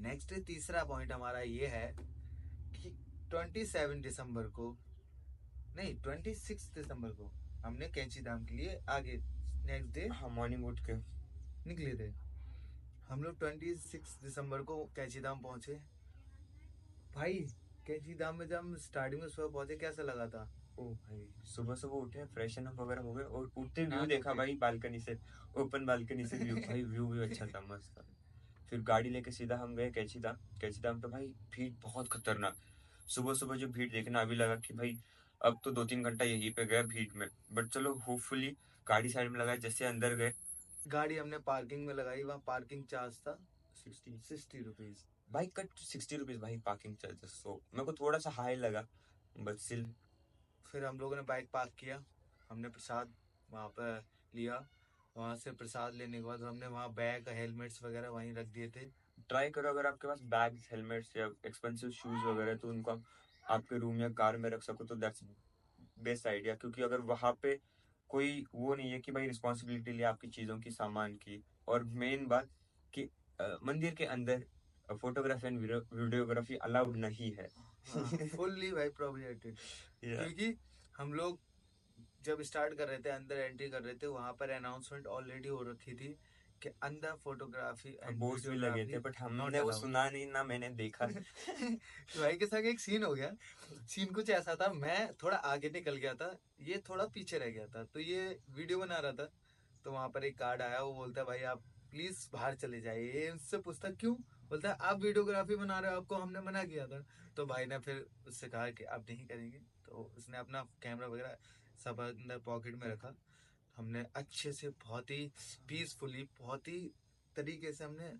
Next तीसरा point हमारा ये है कि 27 दिसंबर को नहीं 26 दिसंबर को हमने कैंची धाम के लिए आगे नेक्स्ट डे हाँ मॉर्निंग उठ के निकले थे हम लोग। 26 दिसंबर को कैंची धाम पहुंचे भाई। कैंची धाम में जब हम स्टार्टिंग में सुबह पहुंचे कैसा लगा था? ओ भाई सुबह सुबह उठे, फ्रेशन अप वगैरह हो गए और उठते व्यू नहा धो देखा के भाई बालकनी से, ओपन बालकनी से व्यू। भाई व्यू भी अच्छा था, मस्त था। फिर गाड़ी लेके सीधा हम गए कैंची धाम। कैंची धाम पे भाई भीड़ बहुत खतरनाक। सुबह सुबह जो भीड़ देखना, अभी लगा कि भाई अब तो 2-3 घंटा यहीं पे गया भीड़ में, बट चलो होपफुली गाड़ी साइड में लगाए। जैसे अंदर गए, गाड़ी हमने पार्किंग में लगाई, वहाँ पार्किंग चार्ज था 60 ₹60। बाइक का 60 रुपीज भाई पार्किंग चार्जेस, सो मेरे को थोड़ा सा हाई लगा, बट स्टिल। फिर हम लोगों ने बाइक पार्क किया, हमने प्रसाद वहाँ पर लिया। वहाँ से प्रसाद लेने के बाद हमने वहाँ बैग हेलमेट्स वगैरह वहीं रख दिए थे। ट्राई करो अगर आपके पास बैग्स, हेलमेट्स या एक्सपेंसिव शूज वगैरह, तो उनको आप आपके रूम या कार में रख सको तो दैट्स बेस्ट आइडिया। क्योंकि अगर वहाँ पे कोई वो नहीं है कि भाई रिस्पॉन्सिबिलिटी ले आपकी चीज़ों की, सामान की। और मेन बात कि मंदिर के अंदर फोटोग्राफी एंड वीडियोग्राफी अलाउड नहीं है। फुल्ली भाई प्रोहिबिटेड। या क्योंकि हम लोग जब स्टार्ट कर रहे थे, अंदर एंट्री कर रहे थे, वहां पर अनाउंसमेंट ऑलरेडी हो रखी थी कि अंदर फोटोग्राफी एंड बोर्ड्स भी लगे थे, वीडियोग्राफी बट नॉट हमने वो अलाउड। सुना नहीं ना मैंने देखा। भाई के साथ एक सीन हो गया। सीन कुछ ऐसा था, मैं थोड़ा आगे निकल गया था, ये थोड़ा पीछे रह गया था, तो ये वीडियो बना रहा था। तो वहां पर एक गार्ड आया, वो बोलता है भाई आप प्लीज बाहर चले जाइए। ये उससे पूछता क्यों, बोलता है आप वीडियोग्राफी बना रहे हो, आपको हमने मना किया था। तो भाई ने फिर उससे कहा कि आप नहीं करेंगे। तो उसने अपना कैमरा वगैरह सब अंदर पॉकेट में रखा। हमने अच्छे से बहुत ही पीसफुली, बहुत ही तरीके से हमने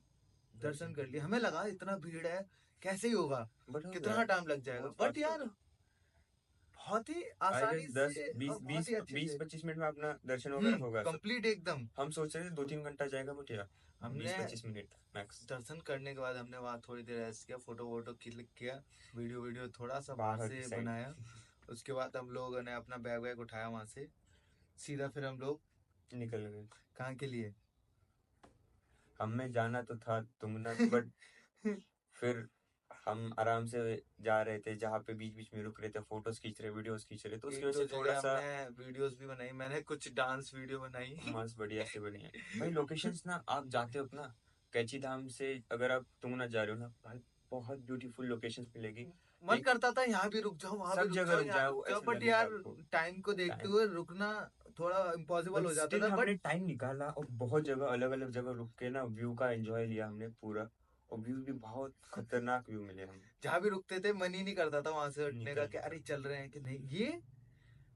दर्शन कर लिए। हमें लगा इतना भीड़ है कैसे ही होगा, बट हो कितना गया, टाइम लग जाएगा, बहुत बट फास्ट हो यार गया। बहुत ही आई गेस आसानी दस से बीस और बहुत बीस ही अच्छे बीस से। 25 मिनट में अपना दर्शन वगैरह होगा सब। कंप्लीट एकदम। हम सोच रहे थे 2-3 घंटा जाएगा, बट यार हमने 20-25 मिनट मैक्स। दर्शन करने के बाद हमने वहाँ थोड़ी देर रेस्ट किया, फोटो वोटो क्लिक किया, वीडियो वीडियो थोड़ा सा बाहर बाहर की से साइड। बनाया। उसके बाद हम लोगों ने अपना बैग वैग उठाया वहां से, सीधा फिर हम लोग निकल गए। कहाँ के लिए? हमें जाना तो था तुंगनाथ, बट फिर हम आराम से जा रहे थे, जहाँ पे बीच बीच में रुक रहे थे, फोटोज खींच रहे, वीडियोस खींच रहे, तो उसकी एक वजह दो से थोड़ा जगह सा हमने वीडियोस भी बनाई, मैंने कुछ डांस वीडियो बनाई। मस्त बढ़िया से बनी है। भाई लोकेशंस ना, आप जाते हो अपना कैची धाम से अगर आप तुंगनाथ जा रहे हो ना भाई, बहुत ब्यूटीफुल लोकेशंस मिलेगी। मन एक करता था यहाँ भी रुक जाओ, वहां भी सब रुक जगह जाओ, रुक यहाँ भी रुक जाओ जाओ, ऐसे बट लगेगा यार आपको। टाइम को देखते टाइम, हुए रुकना थोड़ा इम्पॉसिबल बट हो जाता स्टिल था। बट हमने टाइम निकाला और बहुत जगह, अलग अलग जगह रुक के ना व्यू का एंजॉय लिया हमने पूरा। और व्यू भी बहुत खतरनाक व्यू मिले हमें। जहाँ भी रुकते थे मन ही नहीं करता था वहां से हटने का, कि निकलने का। अरे चल रहे हैं कि नहीं। ये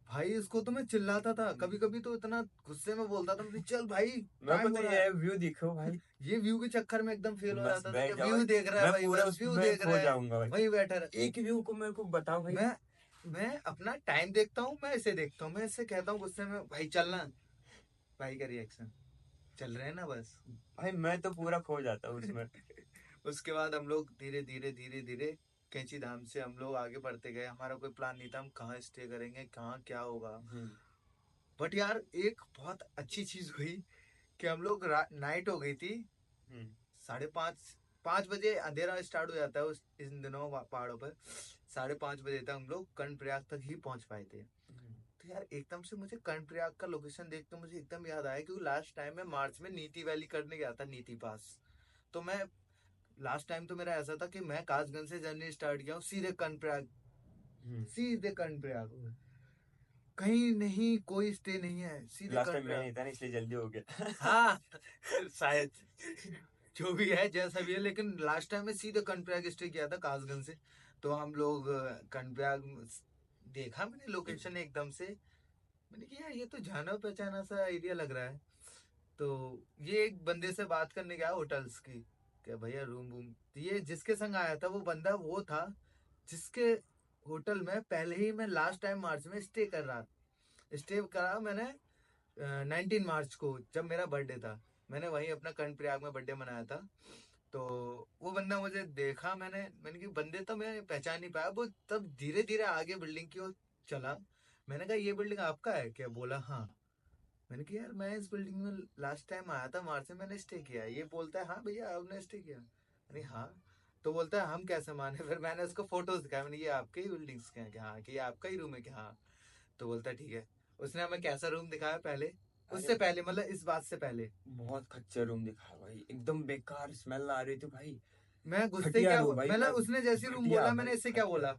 भाई इसको तो मैं चिल्लाता था, कभी कभी तो इतना गुस्से में बोलता था, मैं चल भाई मेरे को टाइम तो हो रहा ये है। व्यू दिखो भाई, ये व्यू के चक्कर में एकदम फेल हो बस जाता था कि बैठ जाओ व्यू भाई। देख रहा है मैं भाई, पूरा बस व्यू उसमें देख खो रहा है, जाऊंगा भाई। वही बैठा रहा। एक व्यू को मेरे को बताओ भाई। मैं अपना टाइम देखता हूँ, मैं इसे देखता हूँ, मैं इससे कहता हूँ गुस्से में भाई चलना, भाई का रिएक्शन चल रहे हैं ना बस। भाई मैं तो पूरा खो जाता हूँ उसमें। उसके बाद हम लोग धीरे धीरे धीरे धीरे कैंची धाम से हम लोग आगे बढ़ते गए। हमारा कोई प्लान नहीं था हम कहाँ स्टे करेंगे, कहाँ क्या होगा। हम्म। बट यार एक बहुत अच्छी चीज हुई कि हम लोग नाइट हो गई थी। हम्म। 5:30 5 बजे अंधेरा स्टार्ट हो जाता है उस इन दिनों पहाड़ों पर। 5:30 बजे तक हम लोग कर्णप्रयाग तक ही पहुंच पाए थे। तो यार एकदम से मुझे कर्णप्रयाग का लोकेशन देख के मुझे एकदम याद आया, क्योंकि लास्ट टाइम मैं मार्च में नीति वैली करने गया था, नीति पास। तो मैं लास्ट टाइम तो मेरा ऐसा था कि मैं कासगंज से जर्नी स्टार्ट किया हूँ, सीधे कर्णप्रयाग, हम्म। सीधे कर्णप्रयाग, कहीं नहीं कोई स्टे नहीं है, सीधे लास्ट टाइम मैं कर्णप्रयाग। नहीं था ना, इसलिए जल्दी हो गया। हाँ शायद, जो भी है जैसा भी है, लेकिन लास्ट टाइम मैं सीधे कर्णप्रयाग स्टे किया था कासगंज से। तो हम लोग कर्णप्रयाग देखा मैंने लोकेशन एकदम से, मैंने कहा यार ये तो जाना पहचाना सा एरिया लग रहा है। तो ये एक बंदे से बात करने गया होटल्स की, क्या भैया रूम वूम। तो ये जिसके संग आया था वो बंदा वो था जिसके होटल में पहले ही मैं लास्ट टाइम मार्च में स्टे करा मैंने। 19 मार्च को जब मेरा बर्थडे था, मैंने वहीं अपना कर्णप्रयाग में बर्थडे मनाया था। तो वो बंदा मुझे देखा, मैंने कि बंदे तो मैं पहचान नहीं पाया। वो तब धीरे धीरे आगे बिल्डिंग की ओर चला। मैंने कहा ये बिल्डिंग आपका है क्या, बोला हाँ। मैंने कहा यार मैं इस बिल्डिंग में लास्ट टाइम आया था मार्च में, मैंने स्टे किया है। ये बोलता है हाँ भैया आपने स्टे किया, अरे हाँ। तो बोलता है हम कैसे माने। फिर मैंने उसको फोटोज दिखाया, मैंने ये आपके ही बिल्डिंग्स के हैं क्या? हाँ। कि ये आपका ही रूम है क्या? हाँ। तो बोलता है ठीक है। उसने हमें कैसा रूम दिखाया पहले, अरे उससे पहले मतलब इस बात से पहले। बहुत खच्चर रूम दिखा भाई, एकदम बेकार स्मेल आ रही थी भाई। मैं गुस्से घटिया क्या, रूम भाई, मतलब मैं उसने जैसे रूम घटिया बोला, मैंने भाई इससे क्या घटिया। बोला,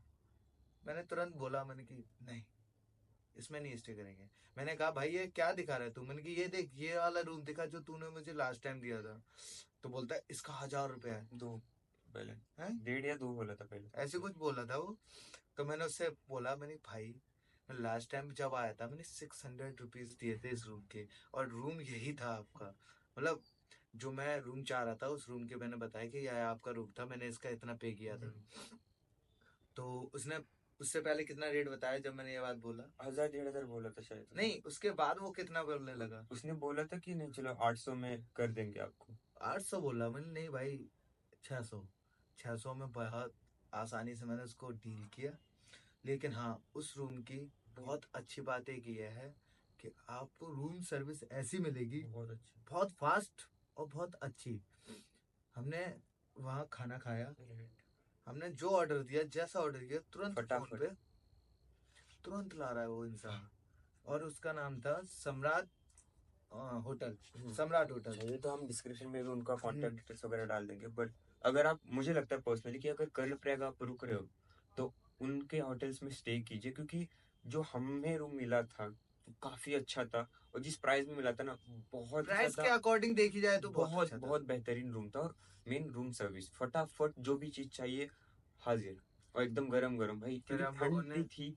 मैंने तुरंत बोला, मैंने कि नहीं इसमें नहीं स्टे करेंगे। मैंने कहा भाई ये क्या दिखा रहा है तू? मैंने कि ये देख ये वाला रूम दिखा जो तूने मुझे लास्ट टाइम दिया था। तो बोलता है इसका 1000 रुपया है। दो पहले, हैं? 1.5 या 2 बोला था पहले। ऐसे कुछ बोला था वो। तो मैंने उससे बोला, मैंने भाई मैं लास्ट टाइम जब आया था मैंने 600 रुपीज दिए थे इस रूम के, और रूम यही था आपका। मतलब जो मैं रूम चाह रहा था उस रूम के मैंने बताया कि यह आपका रूम था, मैंने इसका इतना पे किया था। तो उसने उससे पहले कितना रेट बताया जब मैंने ये बात बोला? 1,000 1,500 बोला था शायद उसने। नहीं, उसके बाद वो कितना बोलने लगा? उसने बोला था कि नहीं चलो 800 में कर देंगे आपको। 800 बोला। मैंने नहीं भाई, 600। 600 में बहुत आसानी से मैंने उसको डील किया। लेकिन हाँ, उस रूम की बहुत अच्छी बात एक ये है कि आपको रूम सर्विस ऐसी मिलेगी, बहुत अच्छी। बहुत फास्ट और बहुत अच्छी। हमने वहाँ खाना खाया, हमने जो ऑर्डर दिया, जैसा ऑर्डर किया तुरंत फोन फटाफट। पे तुरंत ला रहा है वो इंसान। और उसका नाम था सम्राट होटल, सम्राट होटल। ये तो हम डिस्क्रिप्शन में भी उनका हम्म। कांटेक्ट डिटेल्स वगैरह डाल देंगे, बट अगर आप, मुझे लगता है पर्सनली कि अगर कर्णप्रयाग आप रुक रहे हो तो उनके होटल्स में स्टे कीजिए, क्योंकि जो हमें रूम मिला था वो काफी अच्छा था, और जिस प्राइस में मिला था ना बहुत ही प्राइस के ज्यादा, अकॉर्डिंग देखी जाए तो बहुत बहुत अच्छा था। बहुत बेहतरीन रूम था। और मेन रूम सर्विस फटाफट, जो भी चीज चाहिए हाजिर, और एकदम गरम गरम भाई, फिर क्योंकि हम लोगों ने, ठंडी थी,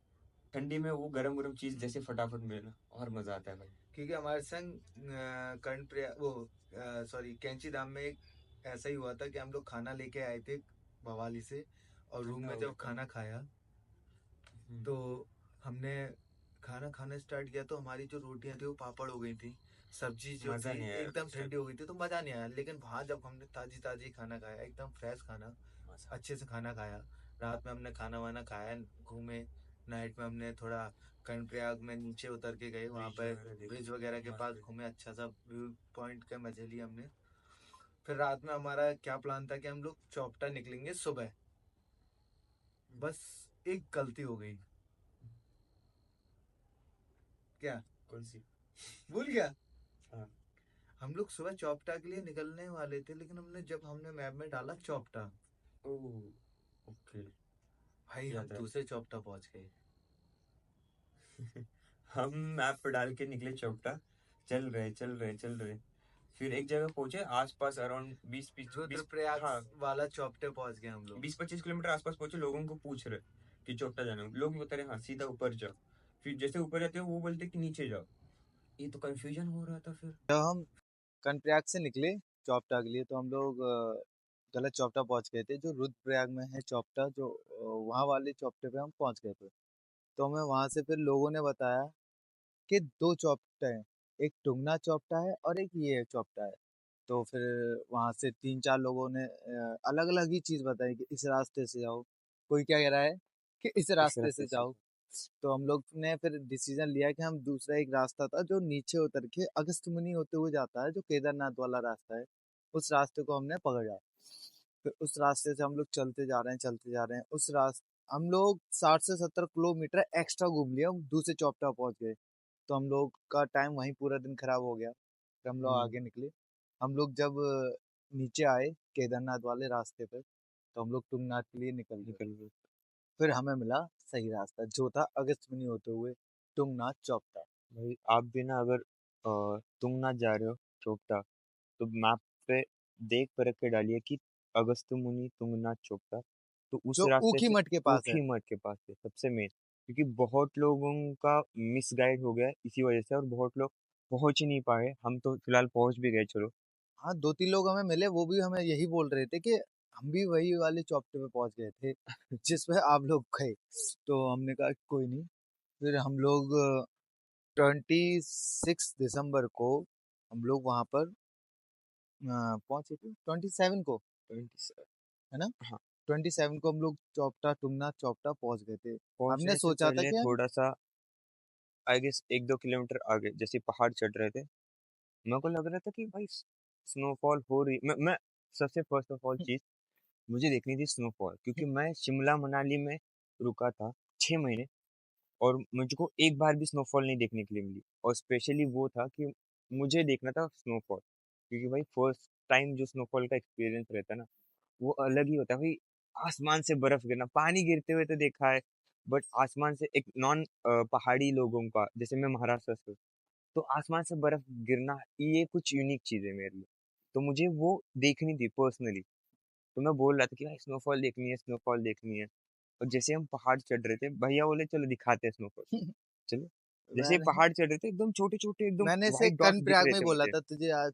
ठंडी में वो गरम गरम चीज जैसे फटाफट मिले और मजा आता है भाई। क्योंकि हमारे संग कर्णप्रयाग वो सॉरी कैंची धाम में एक ऐसा ही हुआ था कि हम लोग खाना लेके आए थे भवाली से, और रूम ठंडा में हो जब गया था। खाना खाया हम्म। तो हमने खाना खाना स्टार्ट किया तो हमारी जो रोटियां थी वो पापड़ हो गई थी, सब्जी जो मजा थी नहीं आया एकदम उसका। ठंडी हो गई थी, तो मजा नहीं आया। लेकिन वहाँ जब हमने ताजी ताजी खाना खाया, एकदम फ्रेश खाना, मजा। अच्छे से खाना खाया, रात में हमने खाना वाना खाया, घूमे, नाइट में हमने थोड़ा कर्णप्रयाग में नीचे उतर के गए, वहाँ ब्रिज पर वगैरह देखा। ब्रिज वगैरह के मस्त पास है। घूमे, अच्छा सा व्यू पॉइंट के मजे लिए हमने। फिर रात में हमारा क्या प्लान था कि हम लोग चौपटा निकलेंगे सुबह। बस एक गलती हो गई। क्या? कौन सी? भूल गया? हाँ। हम लोग सुबह चौपटा के लिए निकलने वाले थे, लेकिन जब हमने मैप में डाला चौपटा, ओह, ओके। भाई हम याद है। दूसरे चौपटा पहुंच गए। हम मैप पे डाल के निकले चौपटा, चल रहे, फिर एक जगह पहुंचे आसपास अराउंड 20 20 रुद्रप्रयाग हाँ, वाला चौपटे पहुंच गए हम लोग। 20 25 किलोमीटर आसपास पहुंचे, लोगों को पूछ रहे कि चौपटा जाना है। लोग बता रहे हाँ सीधा ऊपर जाओ। फिर जैसे ऊपर जाते हो वो बोलते कि नीचे जाओ। ये तो कंफ्यूजन हो रहा था फिर। जब हम कर्णप्रयाग से निकले चौपटा के लिए तो हम लोग गलत चौपटा पहुंच गए थे। जो रुद्रप्रयाग में है चौपटा, जो वहाँ वाले चौपटे पे हम पहुंच गए थे। तो हमें वहां से फिर लोगों ने बताया कि दो चौपटा हैं, एक टुंगना चौपटा है और एक ये चौपटा है। तो फिर वहां से तीन चार लोगों ने अलग अलग ही चीज बताई कि इस रास्ते से जाओ, कोई क्या कह रहा है कि इस इस रास्ते रास्ते से से। जाओ। तो हम लोग ने फिर डिसीजन लिया कि हम दूसरा एक रास्ता था जो नीचे उतर के अगस्त्यमुनि होते हुए जाता है, जो केदारनाथ वाला रास्ता है, उस रास्ते को हमने पकड़ा। फिर उस रास्ते से हम लोग चलते जा रहे हैं, चलते जा रहे हैं। उस रास्ते हम लोग 60 से 70 किलोमीटर एक्स्ट्रा घूम लिया, हम दूसरे चौपटा पहुंच गए। तो हम लोग का टाइम वहीं पूरा दिन खराब हो गया। फिर हम लोग आगे निकले। हम लोग जब नीचे आए केदारनाथ वाले रास्ते पे, तो हम लोग तुंगनाथ के लिए निकल गए। निकल गए। फिर हमें मिला सही रास्ता, जो था अगस्त्यमुनि होते हुए तुंगनाथ चौपटा। भाई आप भी ना, अगर तुंगनाथ जा रहे हो चोपटा, तो मैप पे देख परख के डालिए कि अगस्त्य मुनि तुंगनाथ चोपटा, तो उस जो रास्ते ऊखी से, मठ के पास है। ऊखी मठ के पास है सबसे मेन, क्योंकि बहुत लोगों का मिसगाइड हो गया है इसी वजह से, और बहुत लोग पहुंच ही नहीं पाए। हम तो फिलहाल पहुंच भी गए चलो। हाँ, दो तीन लोग हमें मिले, वो भी हमें यही बोल रहे थे कि हम भी वही वाले चौपटे पे पहुंच गए थे जिस पे आप लोग गए। तो हमने कहा कि कोई नहीं। फिर हम लोग 26 दिसंबर को हम लोग वहां पर पहुंचे थे, 27 को, 27। है ना? हाँ। 27 को हम लोग चौपटा, तुंगनाथ चौपटा पहुंच गए थे। हमने पहुंचने से सोचा था पहले कि हम, थोड़ा सा आई गेस 1 2 किलोमीटर आगे जैसे पहाड़ चढ़ रहे थे, मेरे को लग रहा था कि भाई स्नोफॉल हो रही। मैं सबसे फर्स्ट ऑफ ऑल चीज, मुझे देखनी थी स्नोफॉल, क्योंकि मैं शिमला मनाली में रुका था 6 महीने, और मुझको एक बार भी स्नोफॉल नहीं देखने के लिए मिली। और स्पेशली वो था कि मुझे देखना था स्नोफॉल, क्योंकि भाई फर्स्ट टाइम जो स्नोफॉल का एक्सपीरियंस रहता है ना, वो अलग ही होता है भाई। आसमान से बर्फ गिरना, पानी गिरते हुए तो देखा है, बट आसमान से एक नॉन पहाड़ी लोगों का, जैसे मैं महाराष्ट्र से हूँ, तो आसमान से बर्फ गिरना, ये कुछ यूनिक चीज है मेरे लिए। तो मुझे वो देखनी थी पर्सनली। तो मैं बोल रहा था कि भाई स्नोफॉल देखनी है, स्नोफॉल देखनी है। और जैसे हम पहाड़ चढ़ रहे थे, भैया बोले चलो दिखाते हैं स्नोफॉल। चलो, जैसे ही मैंने पहाड़ चढ़ रहे थे, एकदम छोटे छोटे एकदम मैंने इसे व्हाइट डॉट्स दिख कर्णप्रयाग रहे में ही थे बोला मुझे। था तुझे आज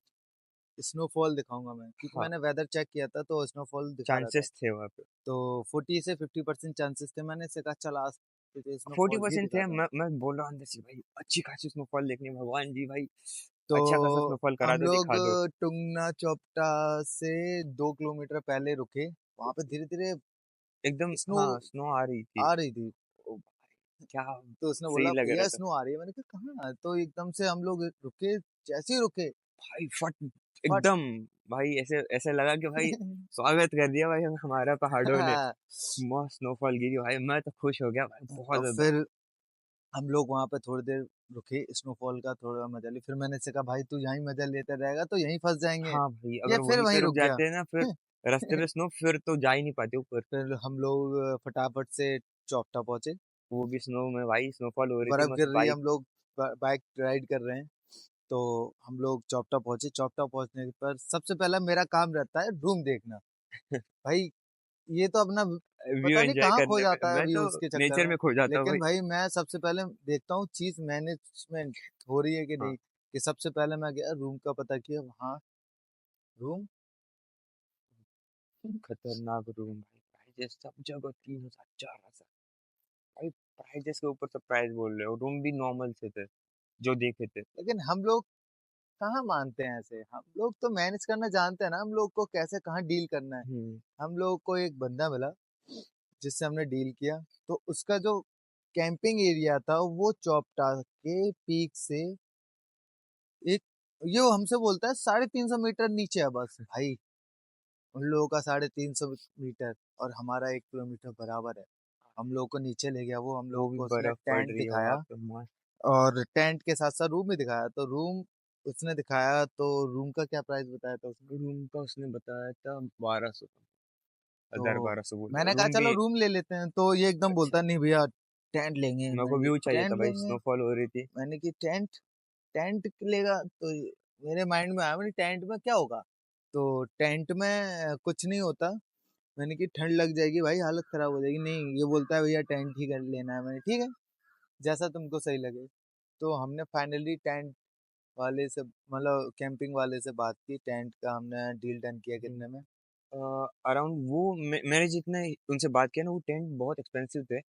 स्नोफॉल दिखाऊंगा मैं, क्योंकि हाँ, मैंने वेदर चेक किया था तो स्नोफॉल दिखा रहा था। चांसेस थे वहाँ पे। तो 40 से 50% चांसेस थे। मैंने इसे कहा चल आज तुझे फोर्टी स्नोफॉल भी परसेंट थे। दिखाता हूँ। मैं बोल रहा हूँ अंदर से, भाई अच्छी खासी स्नोफॉल देखनी है, भगवान जी भाई तो अच्छा खासा स्नोफॉल करा हम दो, लोग दिखा दो। टुंगना चोपटा से 2 किलोमीटर पहले रुके। वहां पे धीरे धीरे एकदम स्नो हाँ, स्नो आ रही थी। आ रही थी। ओ भाई, क्या तो उसने सही बोला लग रहा भैया था स्नो आ रही है। मैंने कहा कहाँ? तो एकदम से हम लोग रुके। जैसे ही रुके भाई, फट फट एकदम। भाई ऐसे ऐसे लगा कि भाई स्वागत कर दिया भाई हमारा पहाड़ों ने। मस्त स्नोफॉल गिरी भाई, मैं तो खुश हो गया भाई बहुत और ज्यादा। फिर हम लोग वहां पे थोड़ी देर रुके, स्नोफॉल का थोड़ा मजा लिया। फिर मैंने इससे कहा भाई तू यहीं मजा लेते रहेगा तो यहीं फंस जाएंगे। हाँ भाई, ये अगर फिर वहीं पे वहीं रुक रुक गया। जाते हैं ना, फिर रास्ते पे स्नो, फिर तो जा ही नहीं पाते ऊपर। फिर हम लोग फटाफट से चौपटा पहुंचे। वो भी स्नो में भाई, स्नोफॉल हो रही थी बर्फ मस्त गिर रही है, बाइक। हम लोग बाइक राइड कर रहे हैं। तो हम लोग चौपटा पहुंचे। चौपटा पहुंचने पर सबसे पहला मेरा काम रहता है रूम देखना। भाई ये तो अपना व्यू पता नहीं एंजॉय कहाँ खो करने में जाता है मैं तो व्यूज के चक्कर नेचर में। में खो जाता हूँ लेकिन भाई। भाई मैं सबसे पहले देखता हूँ चीज मैनेजमेंट हो रही है कि हाँ, नहीं। कि सबसे पहले मैं गया रूम का पता किया। वहाँ रूम खतरनाक रूम भाई, प्राइजेस सब जगह 3,000 4,000। भाई प्राइजेस के ऊपर सब प्राइस बोल रहे हो, रूम भी नॉर्मल से थे जो देखे थे। लेकिन हम लोग कहाँ मानते हैं ऐसे। हम लोग तो मैनेज करना जानते हैं ना, हम लोग को कैसे कहाँ डील करना है। हम्म। हम लोग को एक बंदा मिला जिससे हमने डील किया। तो उसका जो कैंपिंग एरिया था वो चौपटा के पीक से एक, ये वो हमसे बोलता है 350 मीटर नीचे है बस भाई। उन लोगों का 350 मीटर और हमारा 1 किलोमीटर बराबर है। हम लोग को नीचे ले गया वो। हम लोग वो भी को उसने बर्फ पड़ टेंट रही है वहां दिखाया पे मस्त। और टेंट के साथ साथ रूम भी दिखाया। तो रूम उसने दिखाया तो रूम का क्या प्राइस बताया था उसने। रूम का उसने बताया था 1,200, तो 1,000 1,200 बोले, मैंने कहा रूम चलो भी रूम ले लेते हैं। तो ये एकदम अच्छे। बोलता नहीं भैया टेंट लेंगे। मेरे को मैंने व्यू कहा चाहिए था टेंट भाई, लेंगे। स्नोफॉल हो रही थी। मैंने कि टेंट टेंट लेगा तो मेरे माइंड में आया। मैंने टेंट में क्या होगा। तो टेंट में कुछ नहीं होता। मैंने कि ठंड लग जाएगी भाई, हालत खराब हो जाएगी। नहीं ये बोलता है भैया टेंट ही कर लेना है। मैंने ठीक है जैसा तुमको सही लगे। तो हमने फाइनली टेंट वाले से मतलब कैंपिंग वाले से बात की। टेंट का हमने डील डन किया कितने में। अराउंड वो मैंने जितने उनसे बात किया ना, वो टेंट बहुत एक्सपेंसिव थे।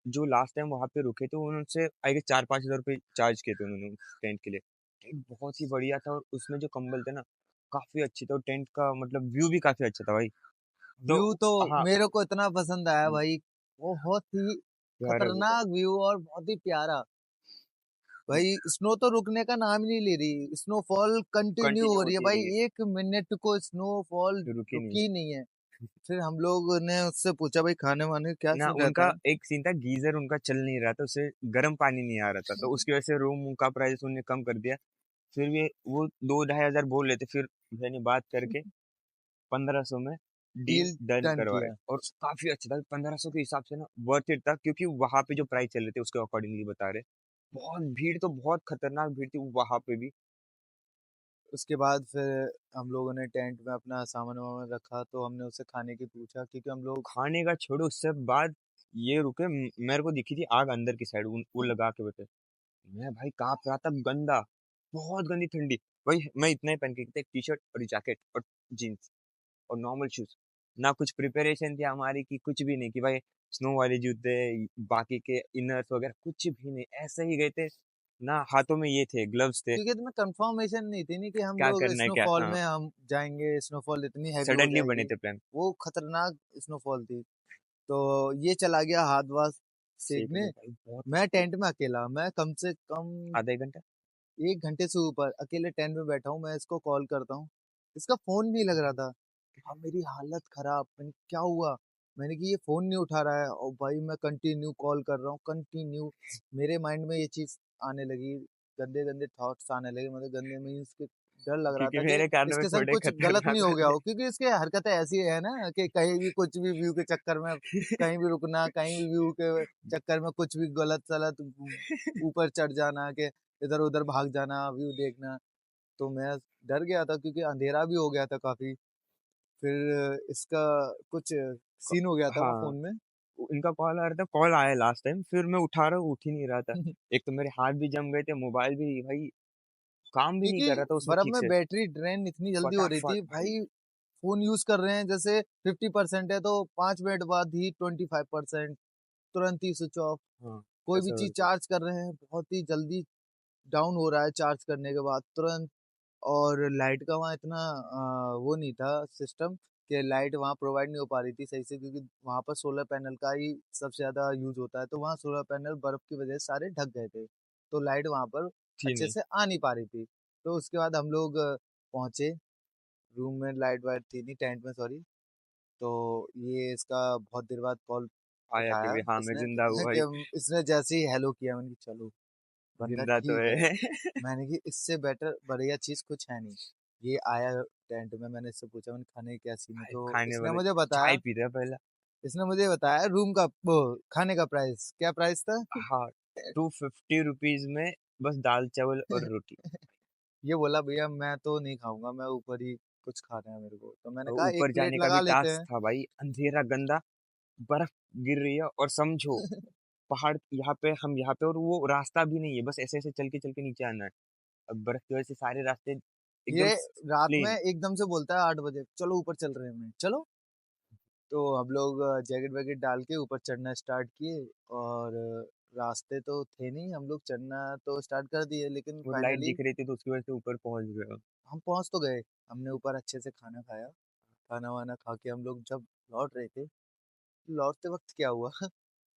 जो लास्ट टाइम वहां पे रुके थे, उनसे आई गेस 4-5 हज़ार रुपये चार्ज किए थे उन्होंने उस टेंट के लिए। टेंट बहुत ही बढ़िया था, और उसमें जो कंबल थे ना, काफी अच्छे थे, और टेंट का मतलब व्यू भी काफी अच्छा था भाई। तो व्यू तो हाँ, मेरे को इतना पसंद आया भाई। वो बहुत ही प्यारा व्यू था। खतरनाक व्यू और बहुत ही प्यारा। भाई स्नो तो रुकने का नाम ही नहीं ले रही। स्नोफॉल कंटिन्यू कंटिन्यू हो रही है होती भाई। रही है, 1 मिनट को स्नोफॉल रुकी नहीं है। रुकी नहीं है। फिर हम लोग ने उससे पूछा भाई खाने वाने का क्या ना सीन उनका रहता है। एक सीन था, गीजर उनका चल नहीं रहा था, उससे गर्म पानी नहीं आ रहा था, तो उसकी वजह से रूम का प्राइस उन्होंने कम कर दिया। फिर भी वो 2-2.5 हज़ार बोल रहे थे, फिर मैंने बात करके 1,500 में डील डील डन डन करवाए, किया। और काफी अच्छा था। 1,500 के हिसाब से ना वर्थ इट था, क्योंकि वहां पे जो प्राइस चल रहे थे उसके अकॉर्डिंगली बता रहे। बहुत भीड़, तो बहुत खतरनाक भीड़ थी वहां पे भी। उसके बाद फिर हम लोगों ने टेंट में अपना सामान वामान रखा। तो हमने उससे खाने की पूछा क्योंकि हम लोग खाने का छोड़ो, उससे बाद ये रुके, मेरे को दिखी थी आग अंदर की साइड, वो लगा के बैठे। मैं भाई कांप रहा था, गंदा, बहुत गंदी ठंडी। भाई मैं इतना ही पहन के गया था, एक टी शर्ट और जैकेट और जीन्स और नॉर्मल शूज। ना कुछ प्रिपरेशन थी हमारी की, कुछ भी नहीं कि भाई स्नो वाले जूते, बाकी के इनर्स वगैरह कुछ भी नहीं, ऐसे ही गए थे। ना हाथों में ये थे, ग्लव्स थे। क्योंकि तुम्हें कंफर्मेशन नहीं थी नहीं कि हम क्या लोग करना है, क्या, स्नोफॉल हाँ, में हम जाएंगे। स्नोफॉल इतनी हैवी हो सडनली बने जाएगी। थे प्लान। वो खतरनाक स्नोफॉल थी। तो ये चला गया हाथ वाथ सीखने सेकने। भाई बहुत मैं मुश्किल। टेंट में अकेला। मैं कम से कम आधा एक घंटा। 1 घंटे से ऊपर अकेले टेंट में बैठा हूँ। मैं इसको कॉल करता हूँ, इसका फोन नहीं लग रहा था। अब मेरी हालत खराब, मैंने क्या हुआ? मैंने कि ये फ़ोन नहीं उठा रहा है और भाई मैं कंटिन्यू कॉल कर रहा हूँ, कंटिन्यू मेरे माइंड में ये चीज़ आने लगी, गंदे-गंदे थॉट्स आने लगे, मतलब गंदे मीन्स कि डर लग रहा क्योंकि था कि मेरे कानों में इसके संग थोड़े कुछ गलत नहीं खतरनाक हो गया वाले। हो, क्योंकि इसकी हरकतें ऐसी है ना कि कहीं भी कुछ भी व्यू के चक्कर में कहीं भी रुकना, कहीं भी व्यू के चक्कर में कुछ भी गलत-सलत ऊपर चढ़ जाना, कि इधर-उधर भाग जाना, व्यू देखना। तो मैं डर गया था क्योंकि अंधेरा भी हो गया था काफ़ी। फिर इसका कुछ क सीन हो गया था वो हाँ, फ़ोन में। इनका कॉल आ रहा था, कॉल आया लास्ट टाइम, फिर मैं उठा रहा हूँ, उठ ही नहीं रहा था। एक तो मेरे हाथ भी जम गए थे, मोबाइल भी भाई काम भी नहीं क्योंकि कर रहा था उसमें बर्फ़ ठीक में से। बैटरी ड्रेन इतनी जल्दी हो रही फटाफट थी, भाई। भाई फ़ोन यूज़ कर रहे हैं जैसे 50% है तो 5 मिनट बाद ही 25% तुरंत ही स्विच ऑफ। हाँ, कोई भी ऐसा चीज़ करके। चार्ज कर रहे हैं, बहुत ही जल्दी डाउन हो रहा है चार्ज करने के बाद तुरंत। और लाइट का वहाँ इतना वो नहीं था सिस्टम कि लाइट वहाँ प्रोवाइड नहीं हो पा रही थी सही से, क्योंकि वहाँ पर सोलर पैनल का ही सबसे ज़्यादा यूज़ होता है, तो वहाँ सोलर पैनल बर्फ़ की वजह से सारे ढक गए थे। तो लाइट वहाँ पर थी अच्छे नहीं। से आ नहीं पा रही थी। तो उसके बाद हम लोग पहुँचे, रूम में लाइट-वाइट थी नहीं, टेंट में सॉरी। तो ये इसका बहुत देर बाद कॉल आया कि उठाया भाई हाँ, मैं इसने ज़िंदा हूँ कि भाई, इसने जैसे ही हेलो किया, मैंने कहा चलो बंदा ज़िंदा तो ठीक है। है। मैंने कि इससे बेटर बढ़िया चीज़ कुछ है नहीं। ये आया टेंट में, मैंने इससे पूछा मैंने खाने की क्या सीन है? भाई तो खाने वाला चाय पी रहा है पहला। इसने मुझे बताया रूम का वो खाने का प्राइस, क्या प्राइस था? हाँ, 250 रुपीज़ में बस दाल-चावल और रोटी। ये बोला भैया मैं तो नहीं खाऊँगा, मैं ऊपर ही कुछ खाना है मेरे को। तो मैंने और कहा 1 ऊपर प्लेट जाने का लगा भी लेते टास्क हैं। था भाई, अंधेरा गंदा, बर्फ गिर रही है और समझो पहाड़ यहाँ पे और वो रास्ता भी नहीं है, बस ऐसे-ऐसे चल के नीचे आना है। अब बर्फ की वजह से सारे रास्ते ये एकदम रात में प्लेन। एकदम से बोलता है 8 बजे, चलो ऊपर चल रहे हैं हम, चलो। तो हम लोग जैकेट-वैकेट डाल के ऊपर चढ़ना स्टार्ट किए और रास्ते तो थे नहीं, हम लोग चढ़ना तो स्टार्ट कर दिए, लेकिन और लाइट फाइनली दिख रही थी तो उसकी वजह से ऊपर पहुँच गए। हम पहुँच तो गए। हमने ऊपर अच्छे से खाना खाया, खाना-वाना खा के हम लोग जब लौट रहे थे, लौटते वक़्त क्या हुआ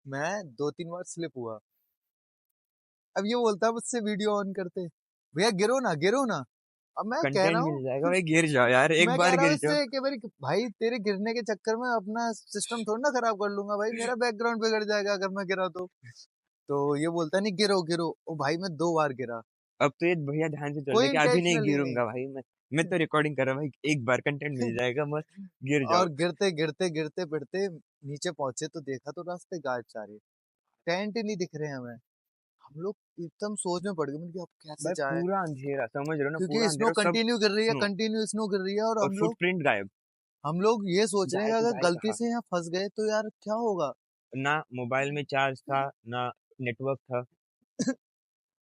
मैं 2-3 बार स्लिप हुआ। अब ये बोलता है मुझसे वीडियो ऑन करते, भैया गिरो ना। अब मैं कह रहा कंटेंट हूँ मिल जाएगा भाई, गिर जाओ यार, एक मैं कह बार रहा हूँ गिर जाओ। इससे कि मेरी भाई तेरे गिरने के चक्कर में अपना सिस्टम थोड़ी ना खराब कर लूँगा भाई, मेरा बैकग्राउंड बिगड़ जाएगा अगर मैं गिरा तो। तो ये बोलता है नहीं गिरो। ओ भाई मैं 2 बार गिरा, अब तो ये भैया ध्यान से चल रहे कोई कि अभी नहीं इंटेंशनली नहीं। गिरूँगा भाई मैं तो रिकॉर्डिंग कर रहा हूँ भाई, एक बार कंटेंट मिल जाएगा मस्त, गिर जाओ। और गिरते-फिरते नीचे पहुँचे तो देखा तो रास्ते गायब सारे। टेंट ही नहीं दिख रहे हैं हमें। हम लोग एकदम सोच में पड़ गए, मैंने कहा अब कैसे भाई जाएँ? पूरा अंधेरा, समझ रहे हो ना, क्योंकि पूरा स्नो अंधेरा, सब कंटिन्यू गिर रही है, स्नो कंटिन्यू स्नो गिर रही है और और फुटप्रिंट गायब। हम लोग ये सोच रहे हैं जाए कि तो अगर जाए गलती कहाँ? से यहाँ फँस गए तो यार क्या होगा? ना मोबाइल में चार्ज था, ना नेटवर्क था।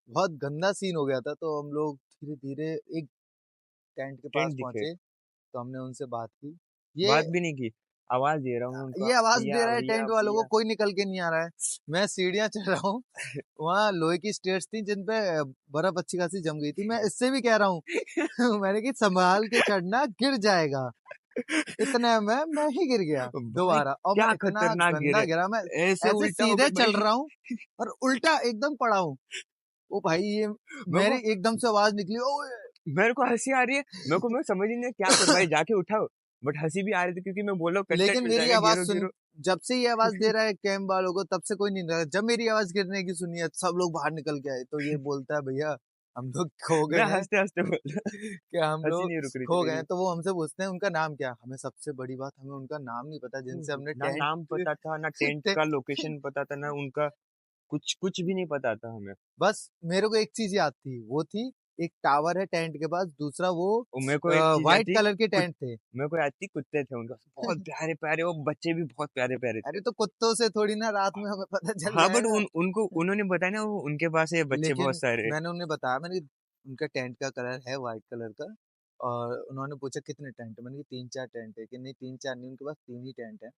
बहुत गंदा सीन हो गया था, तो हम लोग धीरे-धीरे एक टेंट के पास टेंट दिखे, पहुँचे, तो हमने उनसे बात की। ये बात भी नहीं की, आवाज़ दे रहा हूँ मैं उनका, ये आवाज़ दे भैया, रहा है भैया, टेंट वालों को, भैया। कोई निकल के नहीं आ रहा है। मैं सीढ़ियाँ चढ़ रहा हूँ, वहाँ लोहे की स्टेयर्स थी जिन पे बर्फ़ अच्छी खासी जम गई थी। मैं इससे भी कह रहा हूँ मैंने कि सँभाल के चढ़ना, गिर जाएगा। इतने में मैं ही गिर गया भाई दोबारा और मैं क्या इतना खतरनाक गंदा गिरे, गिरा, मैं ऐसे ऐसे उल्टा हो गए सीधे चल भाई। रहा हूँ और उल्टा एकदम पड़ा हूँ। ओ भाई ये मेरे मेरी को एकदम से आवाज़ निकली ओए! मेरे को हँसी आ रही है, मैं समझ ही नहीं क्या करूँ भाई, जाके उठाओ, बट हँसी भी आ रही थी क्योंकि मैं बोल रहा हूँ कंटेंट लेकिन मिल मेरी जाएगा, आवाज़ गिरो, सुन गिरो। जब से ये आवाज़ दे रहा है कैंप वालों को तब से कोई नहीं रहा। जब मेरी आवाज़ गिरने की सुनी है सब लोग बाहर निकल के आए। तो ये बोलता है भैया हम लोग खो गए मैं हैं हँसते-हँसते बोल रहा, कि हम हँसी लोग नहीं रुक रही थी खो गए मेरी। हैं। तो वो हमसे पूछते हैं उनका नाम क्या है? हमें सबसे बड़ी बात हमें उनका नाम नहीं पता जिनसे हमने ना टेंट नाम पता था, ना टेंट टे का लोकेशन पता था, ना उनका कुछ कुछ भी नहीं पता था हमें। बस मेरे को एक चीज़ याद थी, वो थी एक टावर है टेंट के पास, दूसरा वो और मेरे को एक चीज़ याद व्हाइट थी, कलर के कुत टेंट थे। मेरे को याद थी कुत्ते थे उनके पास, बहुत प्यारे-प्यारे, और बच्चे भी बहुत प्यारे-प्यारे थे। अरे तो कुत्तों से थोड़ी ना रात में हमें पता चल हाँ, बट जाएगा। उनको उन्होंने बताया ना, वो उनके पास है बच्चे बहुत लेकिन सारे। मैंने उन्हें बताया मैंने कि उनका टेंट का कलर है व्हाइट कलर का और उन्होंने पूछा कितने टेंट है? मैंने कहा 3-4 टेंट है कि नहीं 3-4 नहीं उनके पास 3 ही टेंट है।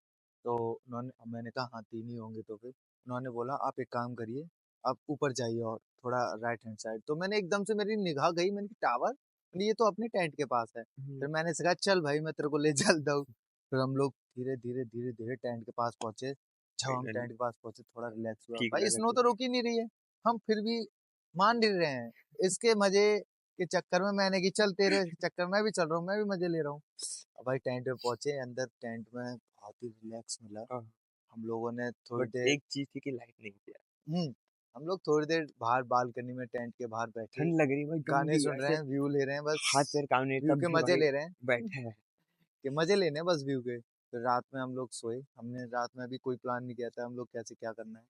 तो मैंने कहा हाँ 3 ही होंगे तो फिर उन्होंने बोला आप एक काम करिए, आप ऊपर जाइए और थोड़ा राइट हैंड साइड। तो मैंने एकदम से मेरी निगाह गई मैंने कहा टावर? ये तो अपने टेंट के पास है। हुँ, फिर मैंने कहा चल भाई मैं तेरे को ले चलता हूँ। फिर हम लोग धीरे-धीरे टेंट के पास पहुँचे। जब हम फाइनली टेंट के पास पहुँचे थोड़ा रिलैक्स हुआ। ठीक भाई लगा स्नो कि तो रुक ही नहीं रही है। हम फिर भी मान नहीं रहे हैं। इसके मज़े के चक्कर में मैंने कि चल तेरे चक्कर में मैं भी चल रहा हूँ, मैं भी मजे ले रहा हूँ। अब भाई टेंट पे पहुंचे, अंदर टेंट में बहुत ही रिलैक्स मिला। हाँ। हम लोगों ने थोड़ी बट देर एक चीज थी कि लाइट नहीं थी यार। हम लोग थोड़ी देर बाहर बालकनी में टेंट के बाहर बैठे, ठंड लग रही भाई, गाने गंदी सुन रहे ऐसे हैं, व्यू ले रहे हैं, बस हाथ पैर काम नहीं, व्यू तब के भी मजे भाई ले रहे हैं बैठे हैं। कि मजे लेने हैं बस व्यू के। फिर रात में हम लोग सोए, हमने रात में अभी कोई प्लान नहीं किया था हम लोग कैसे क्या करना है।